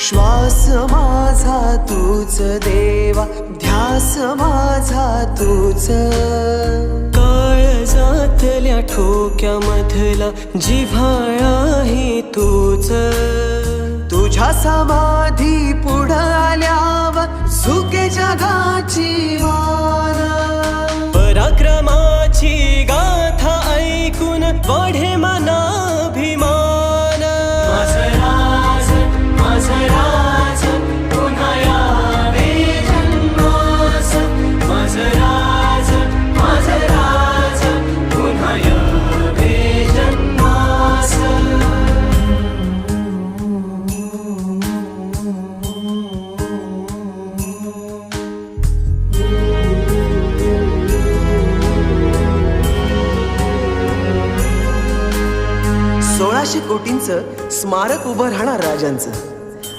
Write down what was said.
श्वास माझा तूच देवा, ध्यास माझा तूच. काळजातल्या ठोक्यामधला जिव्हाळा ही तूच. तुझ्या समाधी पुढं आल्यावर सुके जगाची मान. पराक्रमाची गाथा ऐकून वाढे मनाभिमान. माझं राज पुन्हा यावे जन्मास. माझं राज पुन्हा यावे जन्मास. $1600 कोटींचं स्मारक उभं राहणार राजांचं.